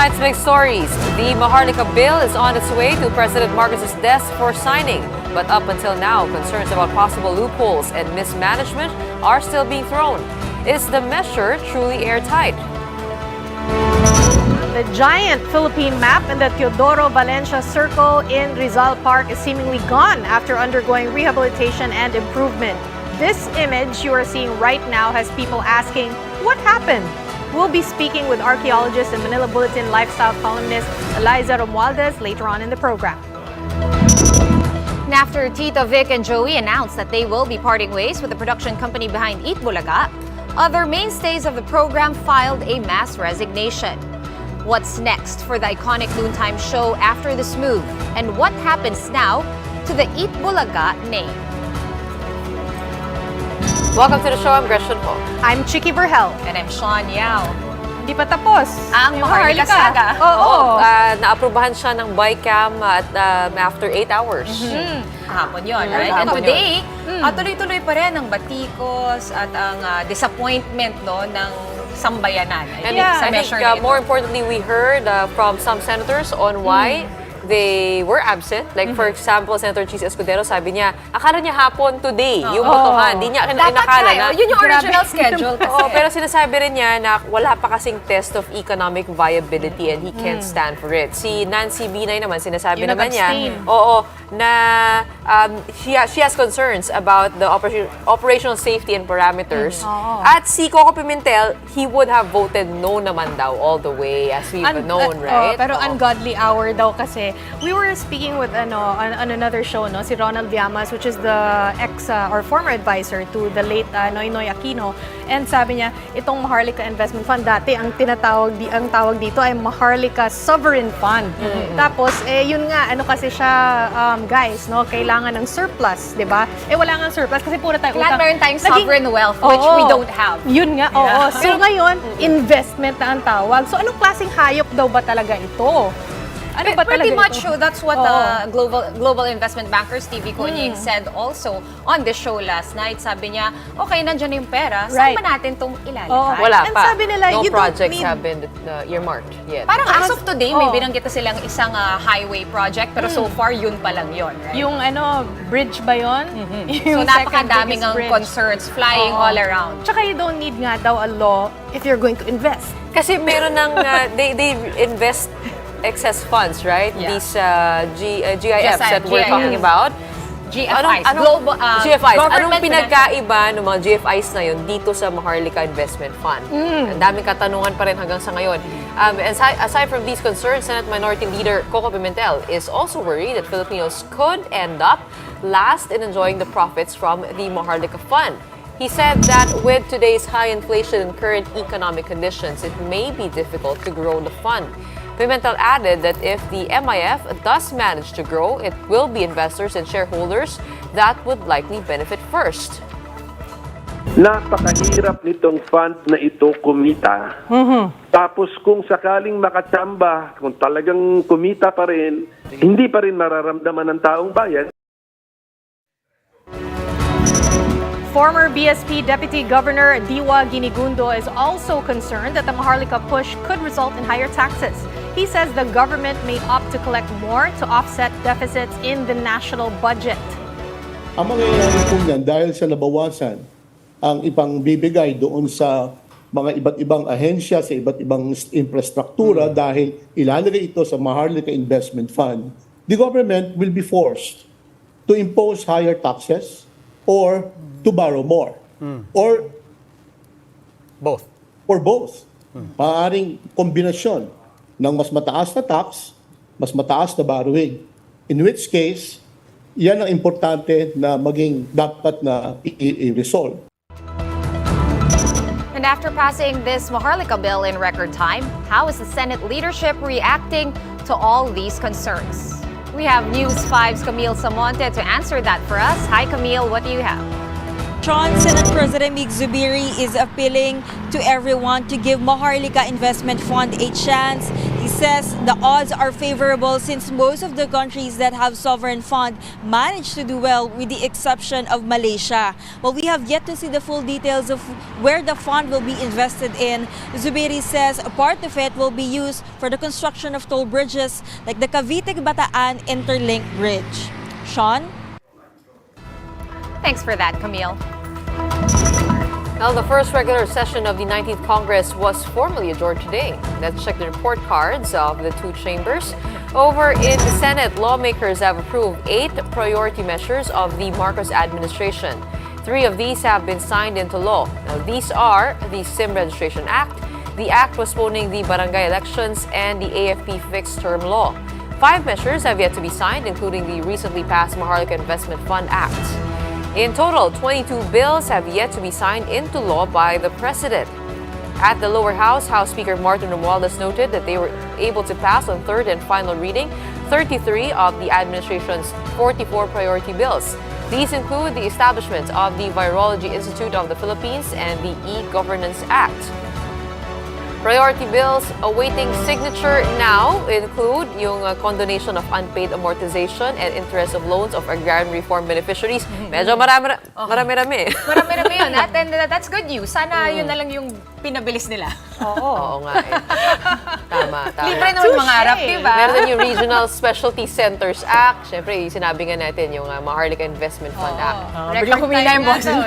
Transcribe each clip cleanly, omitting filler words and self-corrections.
tonight's big stories. The Maharlika bill is on its way to President Marcos's desk for signing. But up until now, concerns about possible loopholes and mismanagement are still being thrown. Is the measure truly airtight? The giant Philippine map in the Teodoro Valencia Circle in Rizal Park is seemingly gone after undergoing rehabilitation and improvement. This image you are seeing right now has people asking, what happened? We'll be speaking with archaeologist and Manila Bulletin lifestyle columnist Eliza Romualdez later on in the program. And after Tita Vic and Joey announced that they will be parting ways with the production company behind Eat Bulaga, other mainstays of the program filed a mass resignation. What's next for the iconic noontime show after this move? And what happens now to the Eat Bulaga name? Welcome to the show. I'm Congressional. I'm Chicky Verhel. And I'm Sean Yao. Hindi pa tapos. Ang Maharlika saga. Oo. Naaprubahan siya ng bycam at after 8 hours. Kahapon yun, right? And today, tuloy-tuloy pa rin ang batikos at ang disappointment ng sambayanan. And I think more importantly, we heard from some senators on why they were absent. Like for example, Senator Chis Escudero, sabi niya, akala niya hapon today, yung botohan. Hindi niya inakala na. Yun yung original schedule kasi. Pero sinasabi rin niya na wala pa kasing test of economic viability and he can't stand for it. Si Nancy Binay naman, sinasabi naman niya, na she has concerns about the operational safety and parameters. At si Coco Pimentel, he would have voted no naman daw all the way as we've known, right? Pero ungodly hour daw kasi. We were speaking with on another show, si Ronald Llamas, which is the or former advisor to the late Noynoy Aquino. And sabi niya, itong Maharlika Investment Fund, dati ang tawag dito ay Maharlika Sovereign Fund. Tapos, yun nga, kasi siya, guys, kailangan ng surplus, di ba? Wala nga surplus kasi puro tayo utang. Meron tayong sovereign wealth, which we don't have. Yun nga, oo. So ngayon, investment na ang tawag. So anong klaseng hayop daw ba talaga ito? Ano ba Pretty talaga much, ito? that's what global investment banker Stevie Conying said also on the show last night. Sabi niya, okay, nandiyan na yung pera, saan ba natin itong ilalagay? Wala And pa. sabi nila, no you projects don't need... have been earmarked yet. Parang as of today, may binanggit na silang isang highway project, pero so far, yun pa lang yun, right? Yung bridge ba yun? So napakadaming ang concerns flying all around. Tsaka you don't need nga daw a law if you're going to invest. Kasi meron ng, they invest excess funds, right? Yeah. These GIFs that we're talking about. GFIs. GFIs. Anong Government pinagkaiba ng mga GFIs na yun dito sa Maharlika Investment Fund? Ang daming katanungan pa rin hanggang sa ngayon. Aside from these concerns, Senate Minority Leader Coco Pimentel is also worried that Filipinos could end up last in enjoying the profits from the Maharlika Fund. He said that with today's high inflation and current economic conditions, it may be difficult to grow the fund. Pimentel added that if the MIF does manage to grow, it will be investors and shareholders that would likely benefit first. Napakahirap nitong fund na ito kumita. Tapos kung sakaling makatsamba, kung talagang kumita pa rin, hindi pa rin mararamdaman ng taong bayan. Former BSP Deputy Governor Diwa Ginigundo is also concerned that the Maharlika push could result in higher taxes. He says the government may opt to collect more to offset deficits in the national budget. Ang mangyayari po niyan dahil sa nabawasan ang ipang bibigay doon sa mga iba't ibang ahensya, sa iba't ibang infrastruktura dahil ilalagay ito sa Maharlika Investment Fund, the government will be forced to impose higher taxes or to borrow more. Or both. Or both. Maaaring kombinasyon ng mas mataas na tax, mas mataas na borrowing. In which case, yan ang importante na maging dapat na i-resolve. And after passing this Maharlika bill in record time, how is the Senate leadership reacting to all these concerns? We have News 5's Camille Samonte to answer that for us. Hi Camille, what do you have? Sean, Senate President Mig Zubiri is appealing to everyone to give Maharlika Investment Fund a chance. He says the odds are favorable since most of the countries that have sovereign fund managed to do well with the exception of Malaysia. But we have yet to see the full details of where the fund will be invested in. Zubiri says a part of it will be used for the construction of toll bridges like the Cavite-Bataan Interlink Bridge. Sean? Thanks for that, Camille. Well, the first regular session of the 19th Congress was formally adjourned today. Let's check the report cards of the two chambers. Over in the Senate, lawmakers have approved 8 priority measures of the Marcos administration. 3 of these have been signed into law. Now, these are the SIM Registration Act, the Act postponing the barangay elections, and the AFP fixed term law. 5 measures have yet to be signed, including the recently passed Maharlika Investment Fund Act. In total, 22 bills have yet to be signed into law by the President. At the lower house, House Speaker Martin Romualdez noted that they were able to pass on third and final reading 33 of the administration's 44 priority bills. These include the establishment of the Virology Institute of the Philippines and the E-Governance Act. Priority bills awaiting signature now include yung condonation of unpaid amortization and interest of loans of agrarian reform beneficiaries. Medyo marami-rami. Marami-rami yun. And that's good news. Sana yun na lang yung pinabilis nila. Oo nga eh. Tama. Libre naman mangarap, di ba? Meron din yung Regional Specialty Centers Act. Siyempre, sinabi nga natin yung Maharlika Investment Fund Act. Bigla kumila yung boses mo.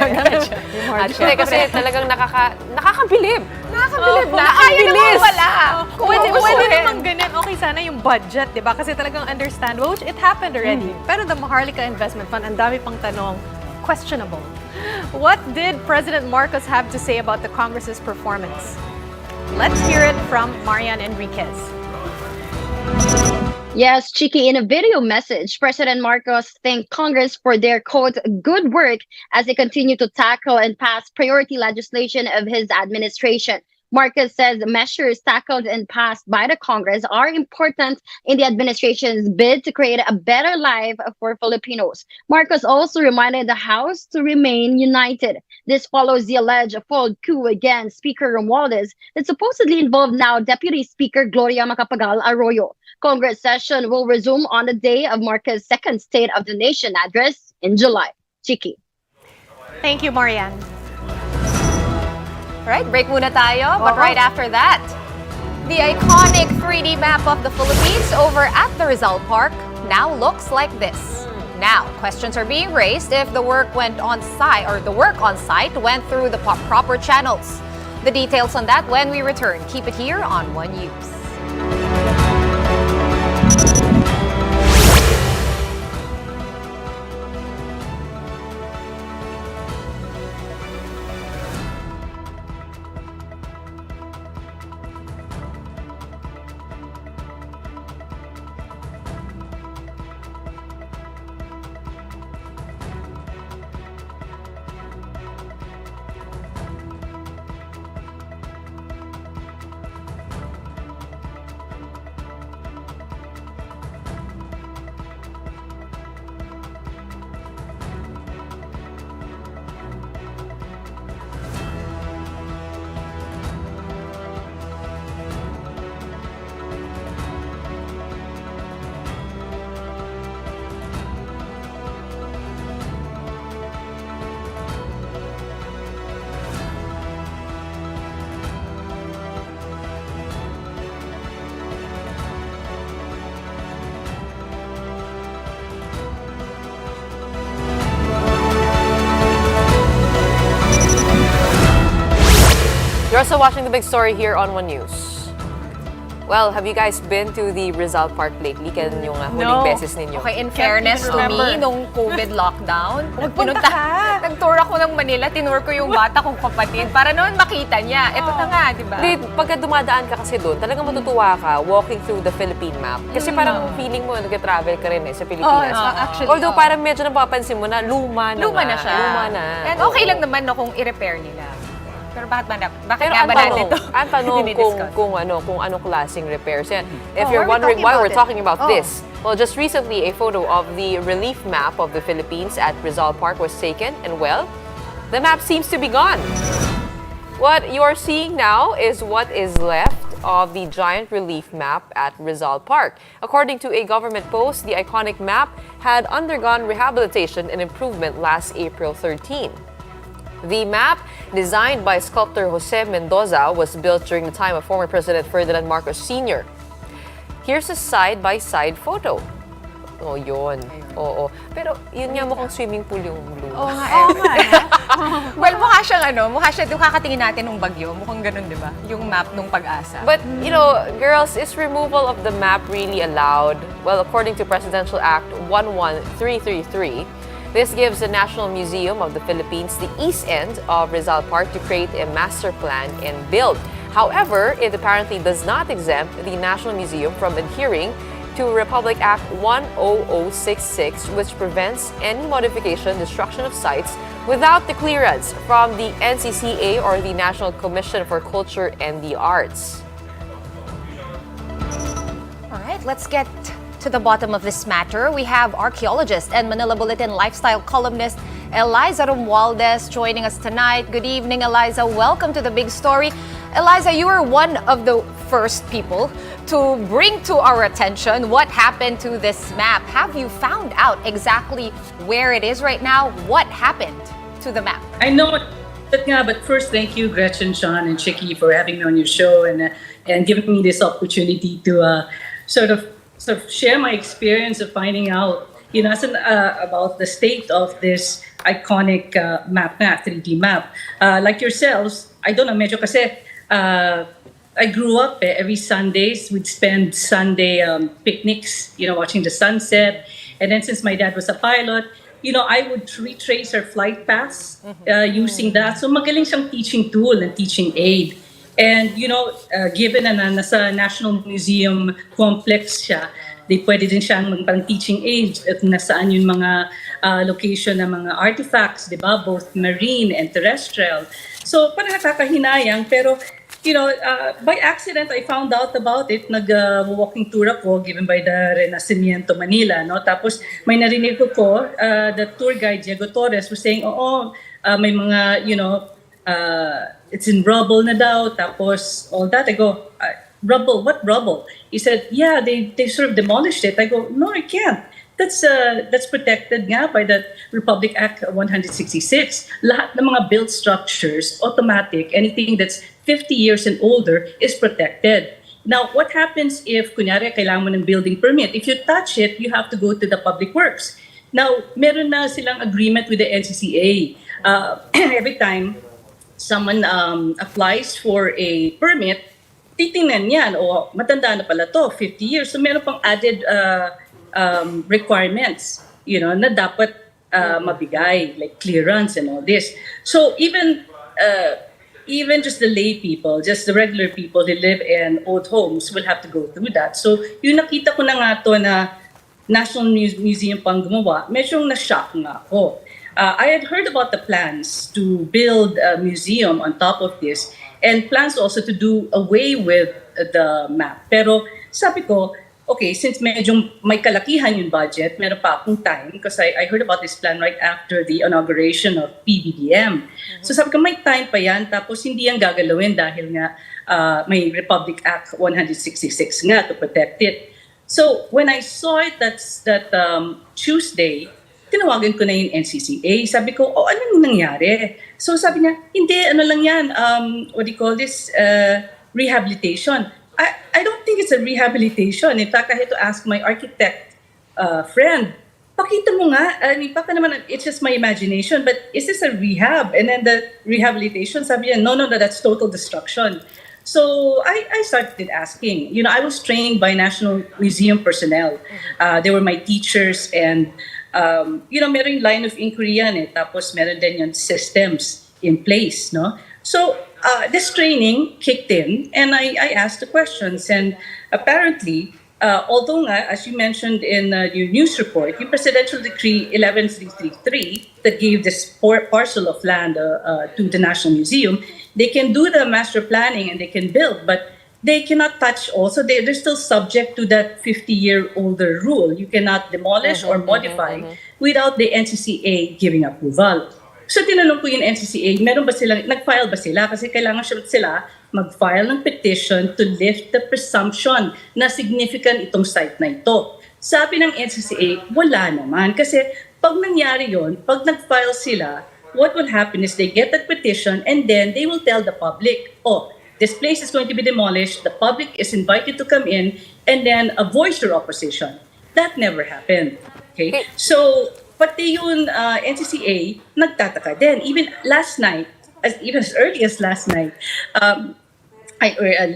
Actually, kasi talagang nakakabilib. Nakakabilib na. Kaya naman wala. Pwede naman ganun. Okay, sana yung budget, di ba? Kasi talagang understandable, which it happened already. Pero the Maharlika Investment Fund, ang dami pang tanong, questionable. What did President Marcos have to say about the Congress's performance? Let's hear it from Marian Enriquez. Yes, Chiki, in a video message, President Marcos thanked Congress for their, quote, good work as they continue to tackle and pass priority legislation of his administration. Marcos says measures tackled and passed by the Congress are important in the administration's bid to create a better life for Filipinos. Marcos also reminded the House to remain united. This follows the alleged failed coup against Speaker Romualdez that supposedly involved now Deputy Speaker Gloria Macapagal Arroyo. Congress session will resume on the day of Marcos' second State of the Nation address in July. Chiki. Thank you, Marian. Right, break muna tayo. But right after that, the iconic 3D map of the Philippines over at the Rizal Park now looks like this. Now, questions are being raised if the work on site went through the proper channels. The details on that when we return. Keep it here on One News. You're also watching the big story here on One News. Well, have you guys been to the Rizal Park lately? Kailan yung huling beses ninyo? Okay, in fairness to me, nung COVID lockdown, nag-tour ako ng Manila, tinur ko yung bata kong kapatid para noon makita niya. Ito na nga, di ba? Pagka dumadaan ka kasi doon, talagang matutuwa ka walking through the Philippine map. Kasi parang feeling mo, nag-travel ka rin sa Pilipinas. Actually. Although parang medyo napapansin mo na luma na siya. Luma na. And okay lang naman kung i-repair nila. Pero bakit Pero nga ba natin ito? ang tanong kung anong klaseng repairs yan. If you're wondering why we're talking about this, well, just recently, a photo of the relief map of the Philippines at Rizal Park was taken, and well, the map seems to be gone. What you're seeing now is what is left of the giant relief map at Rizal Park. According to a government post, the iconic map had undergone rehabilitation and improvement last April 13. The map, designed by sculptor Jose Mendoza, was built during the time of former President Ferdinand Marcos Sr. Here's a side-by-side photo. Oh, yun. Oo. Pero yun nga mukhang swimming pool yung blue. Oo nga Well, mukha siyang yung kakatingin natin ng bagyo. Mukhang ganun, di ba? Yung map nung pag-asa. But, girls, is removal of the map really allowed? Well, according to Presidential Act 11333, this gives the National Museum of the Philippines the east end of Rizal Park to create a master plan and build. However, it apparently does not exempt the National Museum from adhering to Republic Act 10066, which prevents any modification, destruction of sites without the clearance from the NCCA or the National Commission for Culture and the Arts. All right, let's get to the bottom of this matter. We have archaeologist and Manila Bulletin lifestyle columnist Eliza Romualdez joining us tonight. Good evening, Eliza. Welcome to The Big Story. Eliza, you were one of the first people to bring to our attention what happened to this map. Have you found out exactly where it is right now? What happened to the map? I know that nga, but first, thank you, Gretchen, Sean, and Chicky, for having me on your show and giving me this opportunity to sort of share my experience of finding out, about the state of this iconic map, 3D map. Like yourselves, I don't know, medyo kasi I grew up every Sundays. We'd spend Sunday picnics, watching the sunset. And then since my dad was a pilot, I would retrace our flight paths using that. So magaling siyang teaching tool and teaching aid. And, given na nasa National Museum complex siya, pwede din siyang parang teaching aid at nasaan yung mga location ng mga artifacts, di ba? Both marine and terrestrial. So parang nakakahinayang, pero by accident, I found out about it. Nag-walking tour ako given by the Renacimiento Manila. No? Tapos may narinig ko, the tour guide, Diego Torres, was saying, may mga, it's in rubble na daw. Tapos all that. I go, rubble? What rubble? He said, yeah, they sort of demolished it. I go, no, I can't. That's protected nga by the Republic Act 166. Lahat ng mga built structures, automatic, anything that's 50 years and older is protected. Now, what happens if, kunyari, kailangan mo ng building permit? If you touch it, you have to go to the Public Works. Now, meron na silang agreement with the NCCA. Every time someone applies for a permit, titingnan yan, matanda na pala to, 50 years. So meron pang added requirements, na dapat mabigay, like clearance and all this. So even just the lay people, just the regular people who live in old homes will have to go through that. So yung nakita ko na nga to na National Museum pang gumawa, medyo na-shock nga ako. I had heard about the plans to build a museum on top of this and plans also to do away with the map. Pero sabi ko, okay, since medyo may kalakihan yung budget, meron pa akong time because I heard about this plan right after the inauguration of PBBM. So sabi ko, may time pa yan, tapos hindi yan gagalawin dahil nga may Republic Act 166 nga to protect it. So when I saw it that Tuesday, tinawagan ko na yung NCCA. Sabi ko, anong nangyari? So sabi niya, hindi, lang yan, what do you call this, rehabilitation. I don't think it's a rehabilitation. In fact, I had to ask my architect friend, pakita mo nga, baka naman, it's just my imagination, but is this a rehab? And then the rehabilitation, sabi niya, no, that's total destruction. So I started asking. I was trained by National Museum personnel. They were my teachers and, meron line of inquiry yan tapos meron din yung systems in place, no? So, this training kicked in and I asked the questions and apparently, although nga, as you mentioned in your news report, yung Presidential Decree 11333 that gave this parcel of land to the National Museum, they can do the master planning and they can build, but they cannot touch also, they're still subject to that 50-year-older rule. You cannot demolish or modify without the NCCA giving approval. So tinanong ko yung NCCA, meron ba sila, nag-file ba sila? Kasi kailangan sila mag-file ng petition to lift the presumption na significant itong site na ito. Sabi ng NCCA, wala naman. Kasi pag nangyari yon, pag nag-file sila, what will happen is they get that petition and then they will tell the public, oh, this place is going to be demolished, the public is invited to come in and then voice your opposition. That never happened. Okay? So, pati yung NCCA, nagtataka din. Even last night, even as early as last night,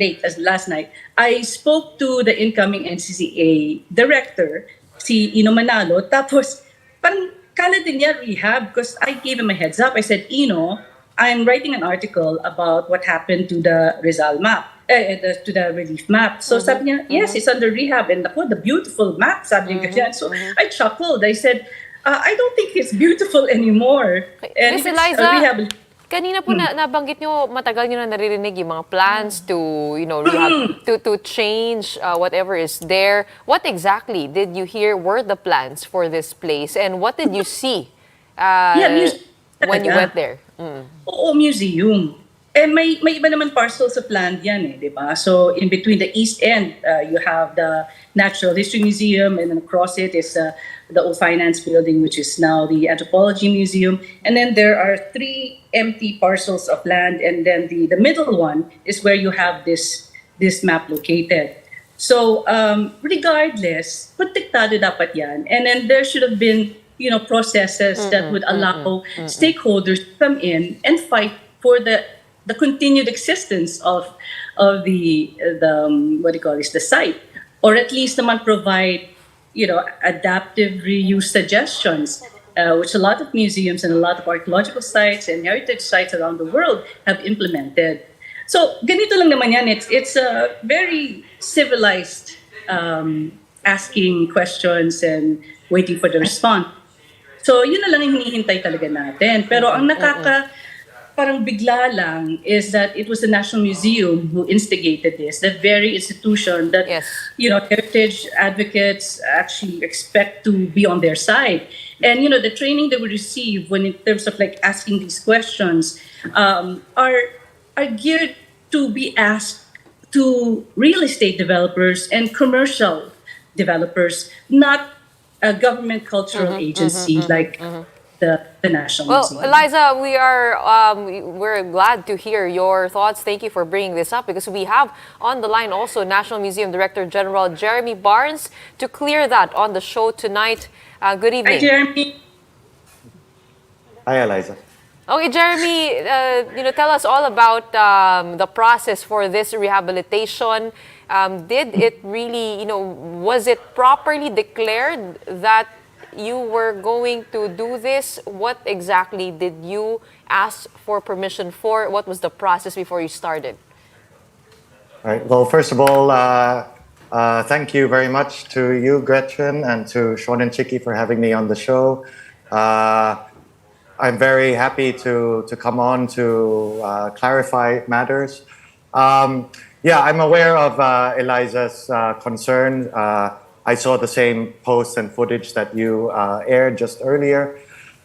late as last night, I spoke to the incoming NCCA director, si Ino Manalo, tapos parang kala din niya rehab because I gave him a heads up. I said, Ino, I'm writing an article about what happened to the Rizal map, to the relief map. So sabi niya, yes, it's under rehab. And ako, the beautiful map, sabi niya ganyan. So I chuckled. I said, I don't think it's beautiful anymore. And Miss it's Eliza, rehab. kanina po nabanggit nyo, matagal nyo na naririnig yung mga plans to, rehab, to change whatever is there. What exactly did you hear were the plans for this place? And what did you see when you went there? Oo, museum. Eh, may iba naman parcels of land yan di ba? So, in between the east end, you have the Natural History Museum, and then across it is the Old Finance Building, which is now the Anthropology Museum. And then there are 3 empty parcels of land, and then the middle one is where you have this map located. So, regardless, protektado dapat yan. And then there should have been, processes that would allow stakeholders to come in and fight for the continued existence of the what do you call this, the site, or at least naman provide adaptive reuse suggestions, which a lot of museums and a lot of archaeological sites and heritage sites around the world have implemented. So ganito lang naman yan. It's a very civilized asking questions and waiting for the response. So yun na lang yung hinihintay talaga natin. Pero ang parang bigla lang is that it was the National Museum who instigated this, the very institution that heritage advocates actually expect to be on their side. And the training that we receive when in terms of like asking these questions are geared to be asked to real estate developers and commercial developers, not a government cultural agency like the National Museum. Well, Eliza, we're glad to hear your thoughts. Thank you for bringing this up because we have on the line also National Museum Director General Jeremy Barnes to clear that on the show tonight. Good evening. Hi, Jeremy. Hi, Eliza. Okay, Jeremy, tell us all about the process for this rehabilitation. Did it really, was it properly declared that you were going to do this? What exactly did you ask for permission for? What was the process before you started? All right. Well, first of all, thank you very much to you, Gretchen, and to Sean and Chicky for having me on the show. I'm very happy to come on to clarify matters. Yeah, I'm aware of Eliza's concern. I saw the same posts and footage that you aired just earlier.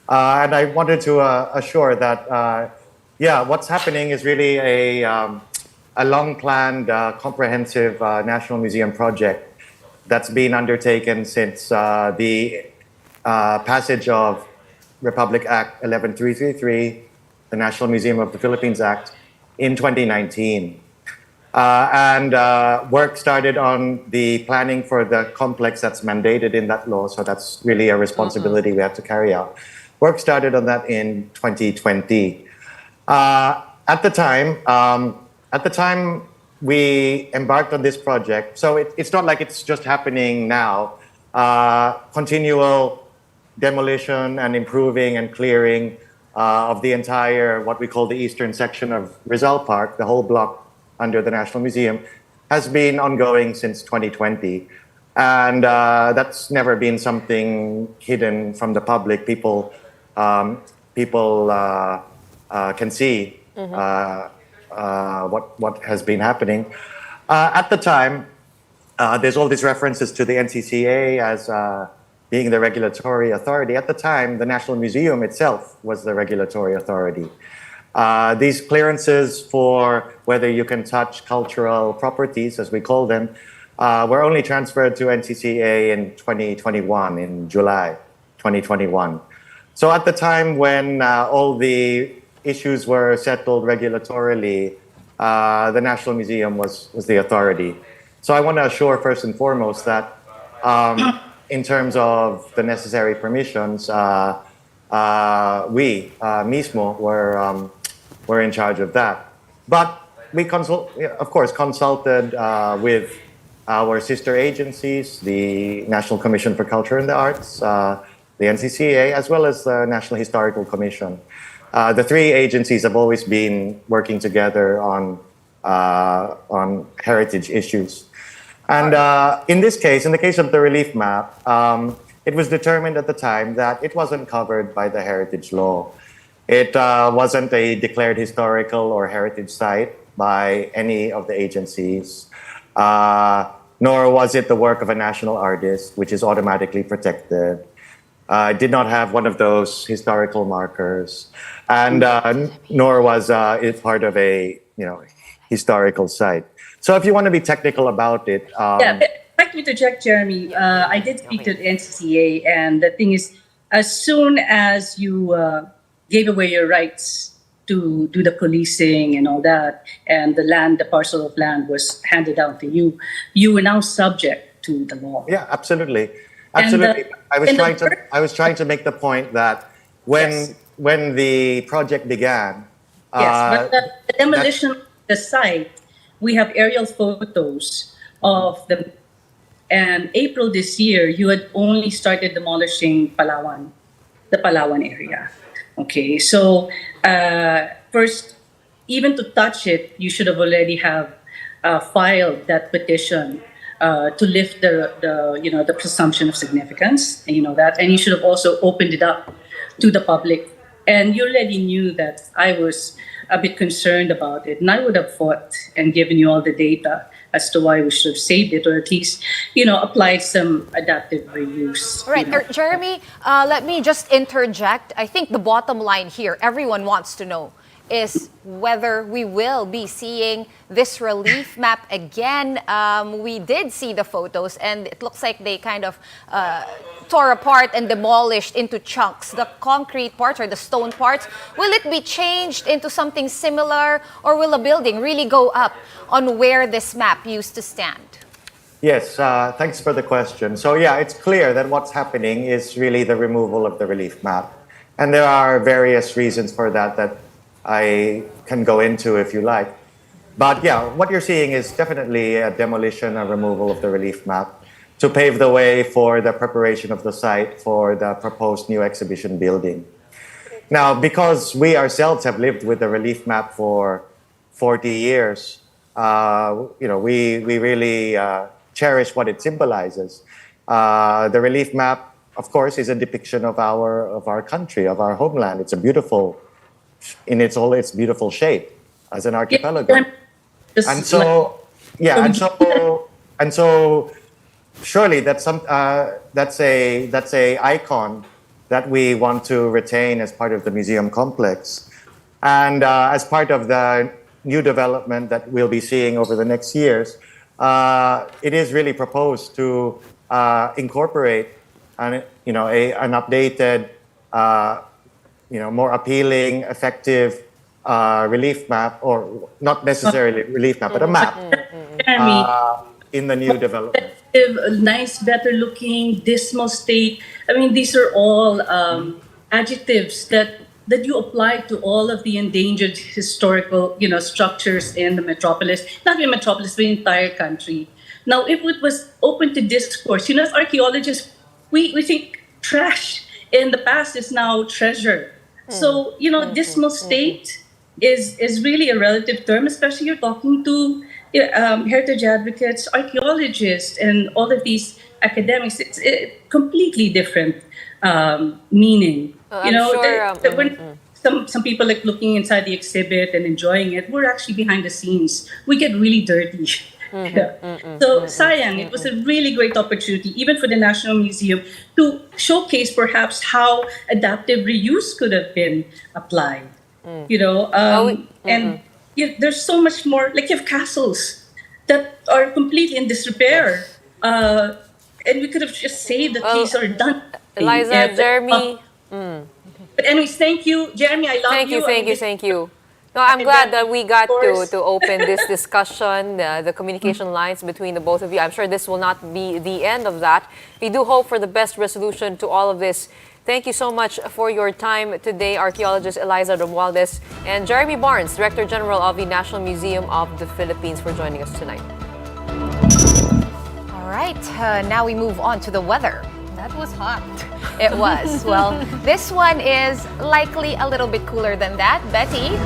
And I wanted to assure that, what's happening is really a long-planned, comprehensive National Museum project that's been undertaken since the passage of Republic Act 11333, the National Museum of the Philippines Act, in 2019. And work started on the planning for the complex that's mandated in that law, so that's really a responsibility we have to carry out. Work started on that in 2020. At the time we embarked on this project, so it's not like it's just happening now. Continual demolition and improving and clearing of the entire, what we call the eastern section of Rizal Park, the whole block under the National Museum, has been ongoing since 2020. And that's never been something hidden from the public. People can see what has been happening. At the time, there's all these references to the NCCA as being the regulatory authority. At the time, the National Museum itself was the regulatory authority. These clearances for whether you can touch cultural properties, as we call them, were only transferred to NCCA in 2021, in July 2021. So at the time when all the issues were settled regulatorily, the National Museum was the authority. So I want to assure first and foremost that in terms of the necessary permissions, we mismo were in charge of that. But we of course, consulted with our sister agencies, the National Commission for Culture and the Arts, the NCCA, as well as the National Historical Commission. The three agencies have always been working together on heritage issues. And in this case, in the case of the relief map, it was determined at the time that it wasn't covered by the heritage law. It wasn't a declared historical or heritage site by any of the agencies, nor was it the work of a national artist, which is automatically protected. It did not have one of those historical markers, and nor was it part of a historical site. So if you want to be technical about it... I'd like to interject, Jeremy. I did speak to the NCCA, and the thing is, as soon as you gave away your rights to do the policing and all that, and the parcel of land was handed down to you, you were now subject to the law. Yeah, absolutely. Absolutely. I was trying to make the point that when the project began... but the demolition of the site, we have aerial photos of them. And April this year, you had only started demolishing the Palawan area. Okay, so first, even to touch it, you should have already filed that petition to lift the presumption of significance, and and you should have also opened it up to the public. And you already knew that I was a bit concerned about it, and I would have fought and given you all the data as to why we should have saved it, or at least, applied some adaptive reuse. Right, Jeremy, let me just interject. I think the bottom line here, everyone wants to know, is whether we will be seeing this relief map again. We did see the photos, and it looks like they kind of tore apart and demolished into chunks. The concrete parts or the stone parts, will it be changed into something similar, or will a building really go up on where this map used to stand? Yes, thanks for the question. So yeah, it's clear that what's happening is really the removal of the relief map. And there are various reasons for that I can go into if you like. But yeah, what you're seeing is definitely a demolition and removal of the relief map to pave the way for the preparation of the site for the proposed new exhibition building. Now, because we ourselves have lived with the relief map for 40 years, we really cherish what it symbolizes. The relief map, of course, is a depiction of our country, of our homeland. It's a beautiful, in all its beautiful shape as an archipelago. And so surely that's a icon that we want to retain as part of the museum complex. And as part of the new development that we'll be seeing over the next years, it is really proposed to incorporate an updated, more appealing, effective relief map, or not necessarily relief map, but a map in the new development. Nice, better looking, dismal state. I mean, these are all adjectives that you apply to all of the endangered historical, structures in the metropolis, not the metropolis, the entire country. Now, if it was open to discourse, as archaeologists, we think trash in the past is now treasure. So, dismal state is really a relative term, especially you're talking to heritage advocates, archaeologists, and all of these academics. It's a completely different meaning. When some people like looking inside the exhibit and enjoying it, we're actually behind the scenes. We get really dirty So sayang, it was a really great opportunity, even for the National Museum, to showcase perhaps how adaptive reuse could have been applied. And there's so much more. Like you have castles that are completely in disrepair, and we could have just saved at least or done. Eliza, Jeremy. But anyways, thank you, Jeremy. I love you. Thank you. No, I'm glad that we got to open this discussion, the communication lines between the both of you. I'm sure this will not be the end of that. We do hope for the best resolution to all of this. Thank you so much for your time today, archaeologist Eliza Romualdez and Jeremy Barnes, Director General of the National Museum of the Philippines, for joining us tonight. All right, now we move on to the weather. That was hot. It was. Well, this one is likely a little bit cooler than that. Betty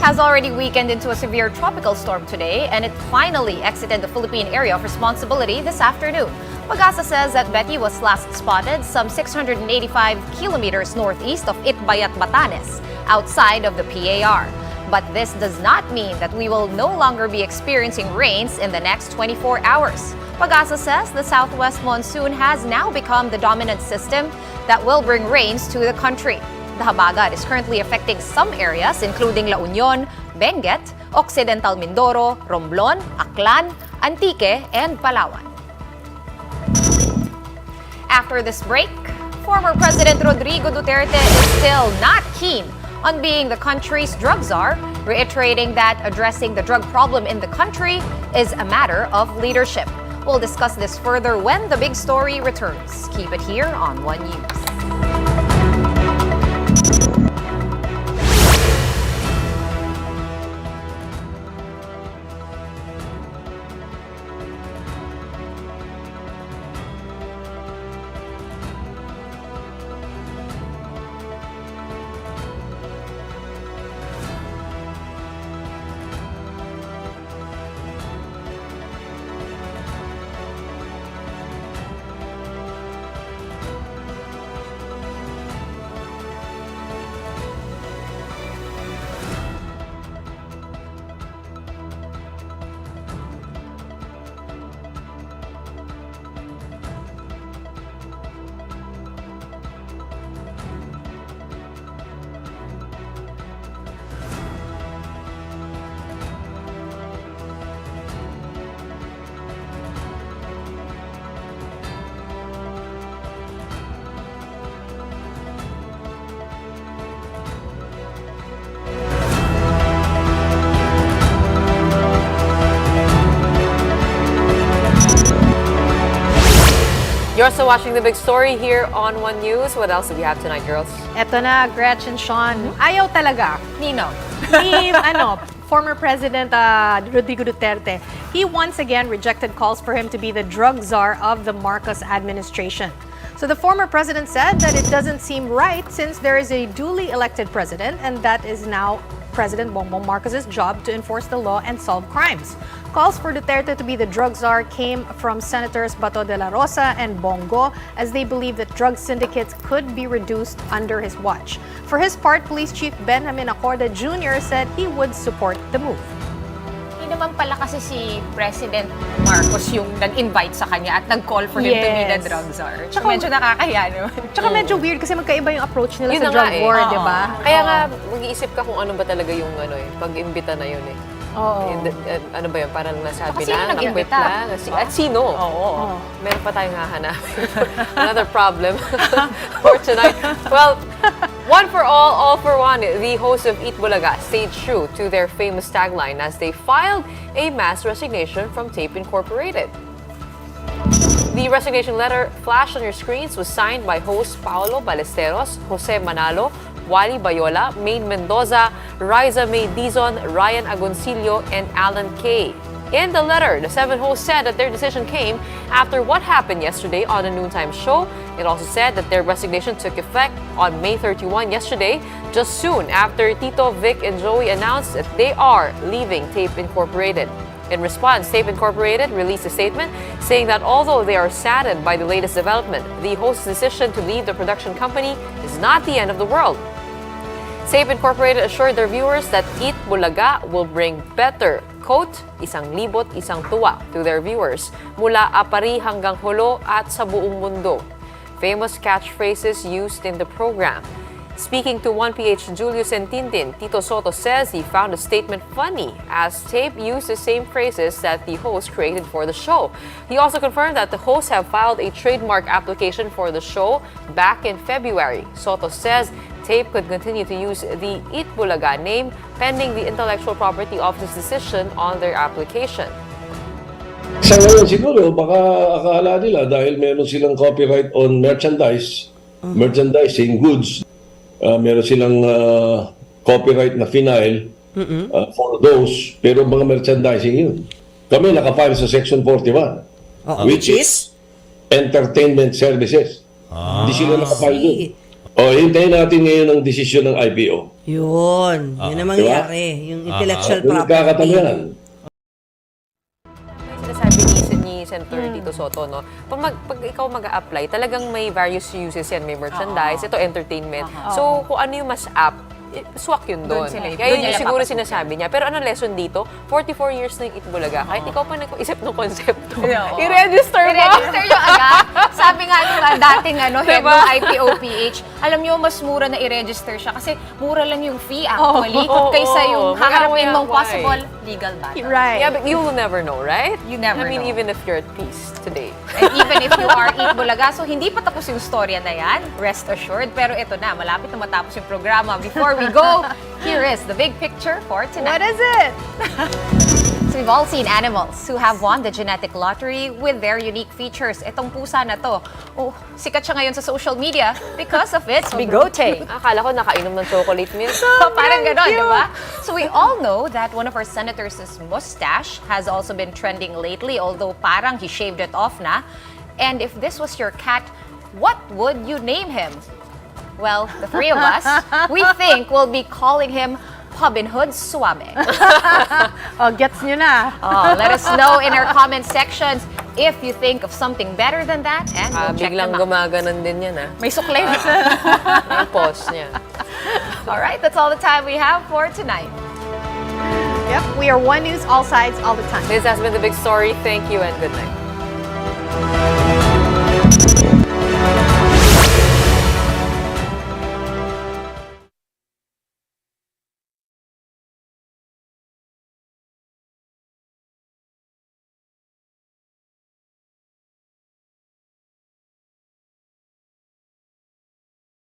has already weakened into a severe tropical storm today, and it finally exited the Philippine area of responsibility this afternoon. Pagasa says that Betty was last spotted some 685 kilometers northeast of Itbayat, Batanes, outside of the PAR. But this does not mean that we will no longer be experiencing rains in the next 24 hours. Pagasa says the southwest monsoon has now become the dominant system that will bring rains to the country. The habagat is currently affecting some areas including La Union, Benguet, Occidental Mindoro, Romblon, Aklan, Antique, and Palawan. After this break, former President Rodrigo Duterte is still not keen on being the country's drug czar, reiterating that addressing the drug problem in the country is a matter of leadership. We'll discuss this further when the big story returns. Keep it here on One News. You're also watching The Big Story here on One News. What else do we have tonight, girls? Eto na, Gretchen, Sean. Ayaw talaga. Nino. Ni, former President Rodrigo Duterte. He once again rejected calls for him to be the drug czar of the Marcos administration. So the former president said that it doesn't seem right since there is a duly elected president and that is now President Bongbong Marcos' job to enforce the law and solve crimes. Calls for Duterte to be the drug czar came from Senators Bato de la Rosa and Bongo as they believe that drug syndicates could be reduced under his watch. For his part, Police Chief Benjamin Acorda Jr. said he would support the move. Hindi naman pala kasi si President Marcos yung nag-invite sa kanya at nag-call for him to be the drug czar. So medyo nakakahiya naman. Tsaka medyo weird kasi magkaiba yung approach nila Yun sa na nga drug war, di ba? Kaya nga, mag-iisip ka kung ano ba talaga yung pag-imbita na yun eh. Oo. Ano ba yun? Parang nasabi Sino lang, nag-imbita? lang. At sino? Oo. Meron pa tayong hahanapin. Another problem for tonight. Well, one for all for one. The hosts of Eat Bulaga stayed true to their famous tagline as they filed a mass resignation from Tape Incorporated. The resignation letter flashed on your screens was signed by hosts Paolo Ballesteros, Jose Manalo, Wally Bayola, Maine Mendoza, Riza May Dizon, Ryan Agoncillo, and Alan Kay. In the letter, the 7 hosts said that their decision came after what happened yesterday on a noontime show. It also said that their resignation took effect on May 31 yesterday, just soon after Tito, Vic, and Joey announced that they are leaving Tape Incorporated. In response, Tape Incorporated released a statement saying that although they are saddened by the latest development, the host's decision to leave the production company is not the end of the world. Tape Incorporated assured their viewers that Eat Bulaga will bring better quote, 1,000 isang tuwa to their viewers mula Apari hanggang Hulo at sa buong mundo. Famous catchphrases used in the program. Speaking to 1PH Julius and Tintin, Tito Soto says he found the statement funny as tape used the same phrases that the host created for the show. He also confirmed that the hosts have filed a trademark application for the show back in February. Soto says tape could continue to use the Eat Bulaga name pending the Intellectual Property Office's decision on their application. Sa ngayon siguro, baka akala nila dahil meron silang copyright on merchandising goods, meron silang copyright na vinyl for those, pero mga merchandising yun. Kami nakafile sa Section 41, which is entertainment services. Hindi sila nakafile dun. Hintayin natin ngayon ang desisyon ng IPO. Yun ang mangyari. Yung intellectual property. Nagkakatayan. Sinasabi ni Senator Tito Soto, no? Pag ikaw mag-a-apply, talagang may various uses yan. May merchandise, ito entertainment. So, kung ano yung mas app, swak yun doon. Kaya yun yung siguro sinasabi niya. Pero ano lesson dito? 44 years na yung Eat Bulaga. Kahit ikaw pa nag-isip ng konsepto, i-register mo. I-register nyo agad. Sabi nga nung dating head ng IPOPH, alam nyo, mas mura na i-register siya kasi mura lang yung fee actually. Kaysa yung haharapin mong possible legal battle. Right. Yeah, but you will never know, right? You never I mean, know. even if you're at peace today. And even if you are Eat Bulaga, so hindi pa tapos yung storya na yan, rest assured. Pero ito na, malapit na matapos yung programa. Before we go, here is the big picture for tonight. What is it? So we've all seen animals who have won the genetic lottery with their unique features. Itong pusa na to, sikat siya ngayon sa social media because of its bigote. Akala ko nakainom ng chocolate milk. Parang ganon, di ba? So we all know that one of our senators' mustache has also been trending lately, although parang he shaved it off na. And if this was your cat, what would you name him? Well, the three of us, we think we'll be calling him Robin Hood Suame. Gets nyo na. Let us know in our comment sections if you think of something better than that, and we'll check Biglang them out. gumaganon din yan, May sukle. Yung pause niya. All right, that's all the time we have for tonight. Yep, we are One News, all sides, all the time. This has been The Big Story. Thank you and good night.